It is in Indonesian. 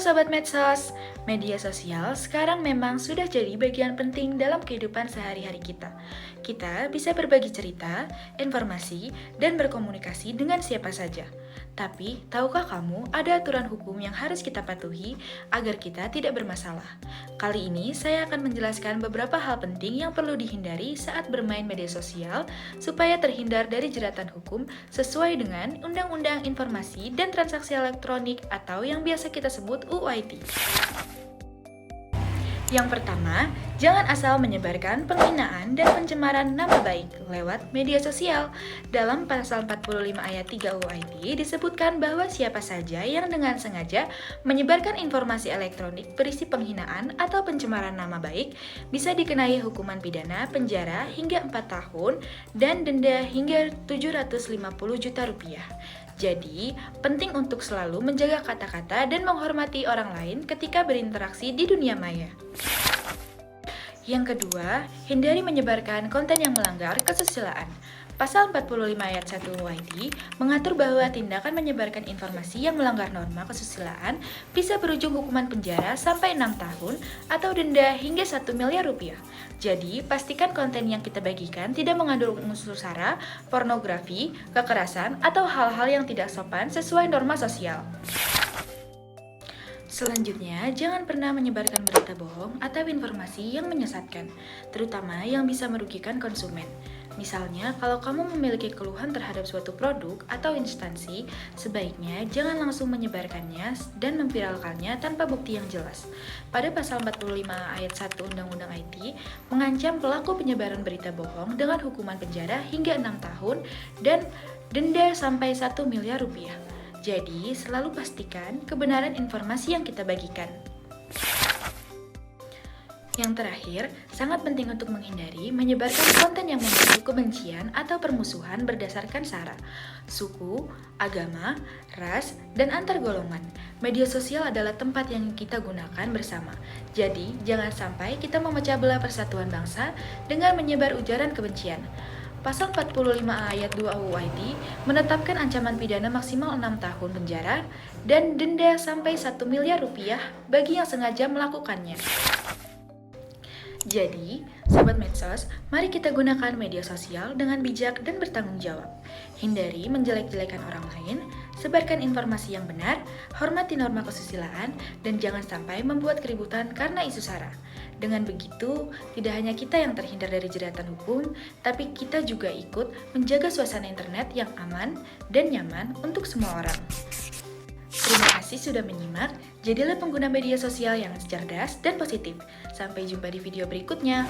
Sobat Medsos, media sosial sekarang memang sudah jadi bagian penting dalam kehidupan sehari-hari kita. Kita bisa berbagi cerita, informasi, dan berkomunikasi dengan siapa saja. Tapi, tahukah kamu ada aturan hukum yang harus kita patuhi agar kita tidak bermasalah? Kali ini saya akan menjelaskan beberapa hal penting yang perlu dihindari saat bermain media sosial supaya terhindar dari jeratan hukum sesuai dengan Undang-Undang Informasi dan Transaksi Elektronik atau yang biasa kita sebut UIT. Yang pertama, jangan asal menyebarkan penghinaan dan pencemaran nama baik lewat media sosial. Dalam pasal 45 ayat 3 UIT disebutkan bahwa siapa saja yang dengan sengaja menyebarkan informasi elektronik berisi penghinaan atau pencemaran nama baik bisa dikenai hukuman pidana penjara hingga 4 tahun dan denda hingga 750 juta rupiah. Jadi, penting untuk selalu menjaga kata-kata dan menghormati orang lain ketika berinteraksi di dunia maya. Yang kedua, hindari menyebarkan konten yang melanggar kesusilaan. Pasal 45 ayat 1 UIT mengatur bahwa tindakan menyebarkan informasi yang melanggar norma kesusilaan bisa berujung hukuman penjara sampai 6 tahun atau denda hingga 1 miliar rupiah. Jadi, pastikan konten yang kita bagikan tidak mengandung unsur sara, pornografi, kekerasan, atau hal-hal yang tidak sopan sesuai norma sosial. Selanjutnya, jangan pernah menyebarkan berita bohong atau informasi yang menyesatkan, terutama yang bisa merugikan konsumen. Misalnya, kalau kamu memiliki keluhan terhadap suatu produk atau instansi, sebaiknya jangan langsung menyebarkannya dan memviralkannya tanpa bukti yang jelas. Pada pasal 45 ayat 1 Undang-Undang IT, mengancam pelaku penyebaran berita bohong dengan hukuman penjara hingga 6 tahun dan denda sampai 1 miliar rupiah. Jadi, selalu pastikan kebenaran informasi yang kita bagikan. Yang terakhir, sangat penting untuk menghindari menyebarkan konten yang memicu kebencian atau permusuhan berdasarkan sara, suku, agama, ras, dan antar golongan. Media sosial adalah tempat yang kita gunakan bersama. Jadi, jangan sampai kita memecah belah persatuan bangsa dengan menyebar ujaran kebencian. Pasal 45 ayat 2 UIT menetapkan ancaman pidana maksimal 6 tahun penjara dan denda sampai 1 miliar rupiah bagi yang sengaja melakukannya. Jadi, Sobat Medsos, mari kita gunakan media sosial dengan bijak dan bertanggung jawab. Hindari menjelek-jelekan orang lain, sebarkan informasi yang benar, hormati norma kesusilaan, dan jangan sampai membuat keributan karena isu sara. Dengan begitu, tidak hanya kita yang terhindar dari jeratan hukum, tapi kita juga ikut menjaga suasana internet yang aman dan nyaman untuk semua orang. Terima kasih sudah menyimak, jadilah pengguna media sosial yang cerdas dan positif. Sampai jumpa di video berikutnya.